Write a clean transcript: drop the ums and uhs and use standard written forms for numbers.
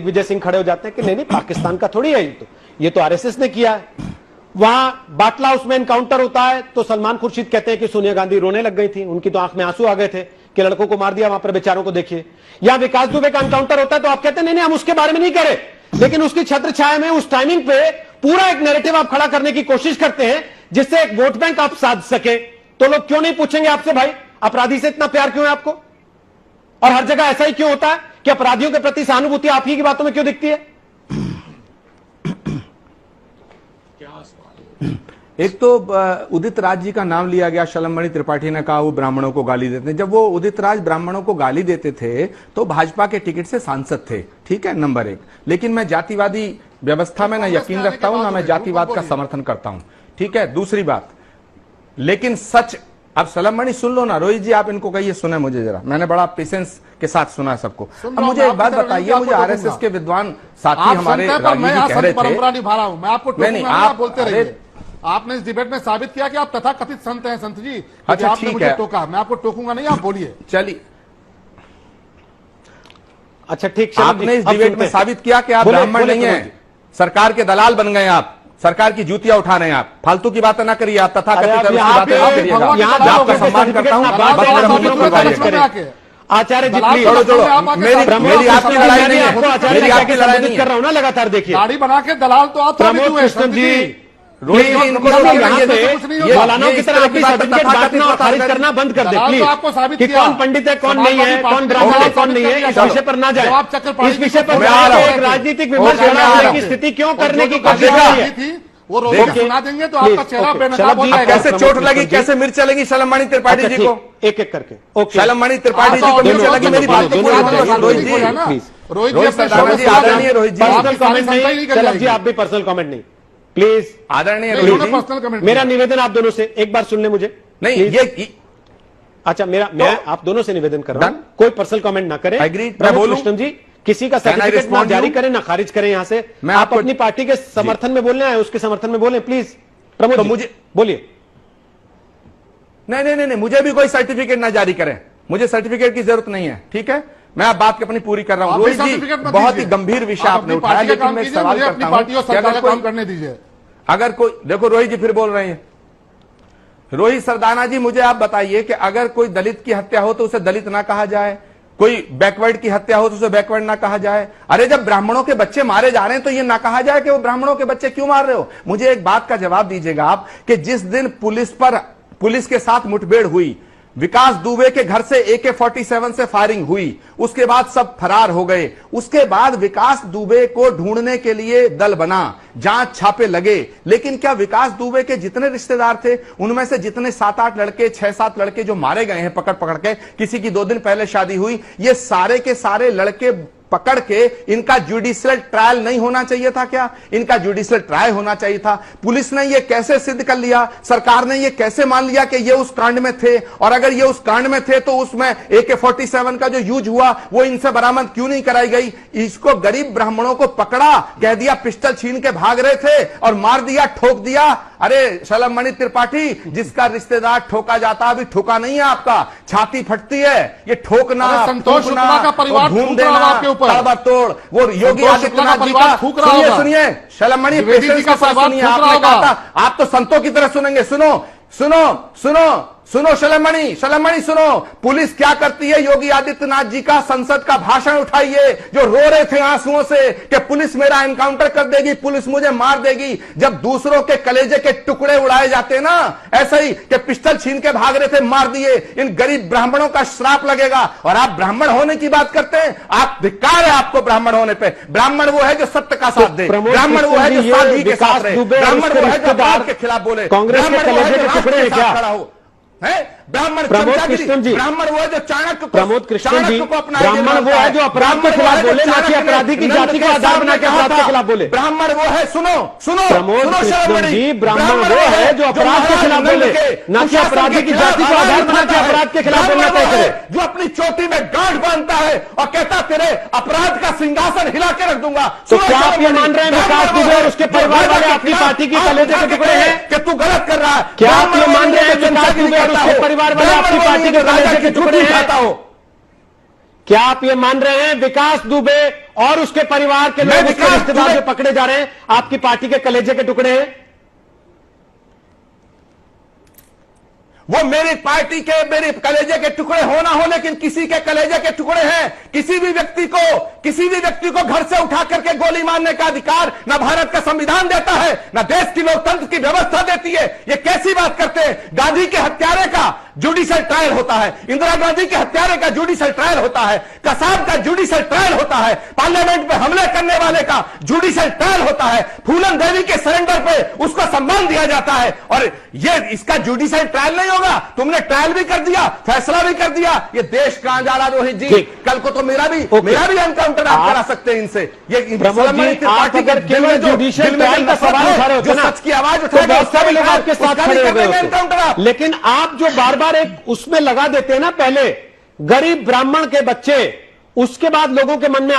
विजय सिंह खड़े हो जाते हैं कि नहीं नहीं पाकिस्तान का थोड़ी है, ये तो आरएसएस ने किया है। वहां बाटला हाउस में एनकाउंटर होता है तो सलमान खुर्शीद कहते हैं कि सोनिया गांधी रोने लग गई थी, उनकी तो आंख में आंसू आ गए थे कि लड़कों को मार दिया, वहां पर बेचारों को देखिए। यहां विकास दुबे का एनकाउंटर होता है तो आप कहते हैं नहीं नहीं हम उसके बारे में नहीं करें, लेकिन उसकी छत्र छाया में उस टाइमिंग पे पूरा एक नैरेटिव आप खड़ा करने की कोशिश करते हैं जिससे एक वोट बैंक आप साध सके। तो लोग क्यों नहीं पूछेंगे आपसे भाई अपराधी से इतना प्यार क्यों है आपको, और हर जगह ऐसा ही क्यों होता है कि अपराधियों के प्रति सहानुभूति आप ही की बातों में क्यों दिखती है? एक तो उदित राज जी का नाम लिया गया, शलमणि त्रिपाठी ने कहा वो ब्राह्मणों को गाली देते हैं। जब वो उदित राज ब्राह्मणों को गाली देते थे तो भाजपा के टिकट से सांसद थे, ठीक है, नंबर एक। लेकिन मैं जातिवादी व्यवस्था में ना यकीन रखता हूं ना मैं जातिवाद का समर्थन करता हूं, ठीक है। दूसरी बात, लेकिन सच, अब शलमणि सुन लो ना, रोहित जी आप इनको कहिए सुने मुझे जरा, मैंने बड़ा पेशेंस के साथ सुना सबको। अब मुझे एक बात बताइए, मुझे आरएसएस के विद्वान साथी हमारे कह रहे थे, परंपरा निभा रहा हूं मैं, आपको टोकूंगा, आप बोलते रहिए। आपने इस डिबेट में साबित किया कि आप तथाकथित संत हैं संत जी। अच्छा आपने ठीक मुझे है, टोका, मैं आपको टोकूंगा नहीं, आप बोलिए। चलिए, अच्छा ठीक, आपने इस डिबेट में साबित किया कि आप ब्राह्मण नहीं हैं, सरकार के दलाल बन गए, आप सरकार की जूतियां उठा रहे हैं। आप फालतू की बातें ना करिए, आप तथाकथित बातें ना करिएगा। मैं आपका सम्मान करता हूं, आचार्य जी छोड़ो छोड़ो, मेरी आपकी लड़ाई नहीं है, मेरी आपकी लड़ाई नहीं कर रहा हूं ना लगातार। देखिए गाड़ी बना के दलाल तो आप प्रमोद कृष्ण जी, मौलानाओं की तरह अपनी सर्टिफिकेट बांटना और खारिज करना बंद कर दे प्लीज, कि कौन पंडित है कौन नहीं है, कौन ब्राह्मण है कौन नहीं है, इस विषय पर ना जाए। इस विषय पर एक राजनीतिक विमर्श करने की स्थिति क्यों करने की कोशिश कर रही है? वो रोज सुना देंगे तो आपका चेहरा बेनकाब हो जाएगा। कैसे चोट लगी, कैसे मिर्च चलेगी शलमणि त्रिपाठी जी को, एक एक करके। शलमणि त्रिपाठी जी को मिर्च लगी, मेरी बात तो रोहित जी, रोहित जी आदरणीय रोहित जी, पर्सनल कमेंट नहीं, चलो जी आप भी पर्सनल कमेंट नहीं प्लीज। आदरणीय रोहित जी, मेरा निवेदन आप दोनों से, एक बार सुन ले मुझे नहीं, ये अच्छा मैं आप दोनों से निवेदन कर रहा हूं, कोई पर्सनल कमेंट ना करें। प्रमोद कृष्ण जी, किसी का सर्टिफिकेट ना जारी करें ना खारिज करें यहां से। आप अपनी पार्टी के समर्थन में बोलने आए, उसके समर्थन में बोलें प्लीज। प्रमोद तो मुझे बोलिए। नहीं, मुझे भी कोई सर्टिफिकेट ना जारी करें, मुझे सर्टिफिकेट की जरूरत नहीं है, ठीक है। मैं आप बात अपनी पूरी कर रहा हूं। रोहित जी बहुत ही गंभीर विषय आपने उठाया, लेकिन मैं सवाल करता हूं कि अगर कोई करने दीजिए, अगर कोई, देखो रोहित जी फिर बोल रहे हैं, रोहित सरदाना जी मुझे आप बताइए कि अगर कोई दलित की हत्या हो तो उसे दलित ना कहा जाए, कोई बैकवर्ड की हत्या हो तो उसे बैकवर्ड ना कहा जाए। अरे जब ब्राह्मणों के बच्चे मारे जा रहे हैं तो ये ना कहा जाए कि वो ब्राह्मणों के बच्चे क्यों मार रहे हो। मुझे एक बात का जवाब दीजिएगा आप कि जिस दिन पुलिस के साथ मुठभेड़ हुई, विकास दुबे के घर से AK-47 से फायरिंग हुई, उसके बाद सब फरार हो गए। उसके बाद विकास दुबे को ढूंढने के लिए दल बना, जांच छापे लगे, लेकिन क्या विकास दुबे के जितने रिश्तेदार थे उनमें से जितने 7-8 लड़के 6-7 लड़के जो मारे गए हैं पकड़ पकड़ के, किसी की 2 दिन पहले शादी हुई, ये सारे के सारे लड़के पकड़ के इनका जुडिशियल ट्रायल नहीं होना चाहिए था क्या? इनका जुडिशियल ट्रायल होना चाहिए था। पुलिस ने ये कैसे सिद्ध कर लिया, सरकार ने ये कैसे मान लिया कि ये उस कांड में थे, और अगर ये उस कांड में थे तो उसमें AK-47 का जो यूज हुआ वो इनसे बरामद क्यों नहीं कराई गई? इसको गरीब ब्राह्मणों को पकड़ा, कह दिया पिस्टल छीन के भाग रहे थे और मार दिया, ठोक दिया। अरे शलमणि त्रिपाठी, जिसका रिश्तेदार ठोका जाता, अभी ठोका नहीं है आपका, छाती फटती है, ये ठोकना, संतोष शुक्ला का परिवार घूम देना, तोड़, वो योगी आदित्यनाथ जी का सुनिए, शलमणि पेशेंस के साथ सुनिए, आपने कहा था आप तो संतों की तरह सुनेंगे। सुनो शलमणि सुनो, पुलिस क्या करती है, योगी आदित्यनाथ जी का संसद का भाषण उठाइए, जो रो रहे थे आंसुओं से कि पुलिस मेरा एनकाउंटर कर देगी, पुलिस मुझे मार देगी। जब दूसरों के कलेजे के टुकड़े उड़ाए जाते ना, ऐसा ही कि पिस्टल छीन के भाग रहे थे, मार दिए, इन गरीब ब्राह्मणों का श्राप लगेगा। और आप ब्राह्मण होने की बात करते हैं, आप धिक्कार है आपको ब्राह्मण होने पे। ब्राह्मण वो है जो सत्य का साथ दे, ब्राह्मण वो है जो सादगी के साथ रहे, ब्राह्मण वो है जो अपराध के खिलाफ बोले, कांग्रेस के कलेजे के टुकड़े हैं क्या? ब्राह्मण प्रमोद कृष्ण जी, ब्राह्मण वो है जो चाणक्य प्रमोद कृष्ण जी, ब्राह्मण वो है जो अपराध के खिलाफ बोले, ना कि अपराधी की जाति को आधार बना के अपराध के खिलाफ बोले। ब्राह्मण वो है, सुनो प्रमोद कृष्ण जी, ब्राह्मण वो है जो अपराध के खिलाफ बोले, ना कि अपराधी की जाति को आधार बना के अपराध के खिलाफ बोलना तय करे, जो अपनी चोटी में गांठ बांधता है और कहता तेरे अपराध का सिंहासन हिला के रख दूंगा। तो क्या आप ये मान रहे हैं विकास दुबे और उसके परिवार वाले आपकी पार्टी की कलेजे के टुकड़े हैं कि तू गलत कर रहा है? क्या आप ये मान रहे हैं विकास दुबे और उसके परिवार वाले आपकी पार्टी के कलेजे के टुकड़े हैं? क्या आप ये मान रहे हैं विकास दुबे और उसके परिवार के मैं लोग, उसके विकास रिश्तेदार दुबे- जो पकड़े जा रहे हैं, आपकी पार्टी के कलेजे के टुकड़े हैं। वो मेरी पार्टी के, मेरे कलेजे के टुकड़े हो ना हो, लेकिन किसी के कलेजे के टुकड़े हैं। किसी भी व्यक्ति को घर से उठा करके गोली मारने का अधिकार ना भारत का संविधान देता है, ना देश की लोकतंत्र की व्यवस्था देती है। ये कैसी बात करते हैं? गांधी के हत्यारे का जुडिशियल ट्रायल होता है, इंदिरा गांधी के हत्यारे का जुडिशियल ट्रायल होता है, कसाब का जुडिशियल ट्रायल होता है, पार्लियामेंट पे हमले करने वाले का जुडिशियल ट्रायल होता है, फूलन देवी के सरेंडर पे उसको सम्मान दिया जाता है। और ये इसका जुडिशियल ट्रायल नहीं होगा? तुमने ट्रायल भी कर दिया, फैसला भी कर दिया। ये देश कहां जा रहा रोहित जी? कल को तो मेरा भी एनकाउंटर आप करा सकते हैं इनसे। ये प्रमोद जी, आप अगर केवल जुडिशियल ट्रायल का सवाल उठा रहे होते ना, सच की आवाज तो बहुत सारे लोग आपके साथ खड़े हो गए एनकाउंटर आप। होते। लेकिन आप जो बार बार एक उसमें लगा देते हैं ना, पहले गरीब ब्राह्मण के बच्चे, उसके बाद लोगों के मन में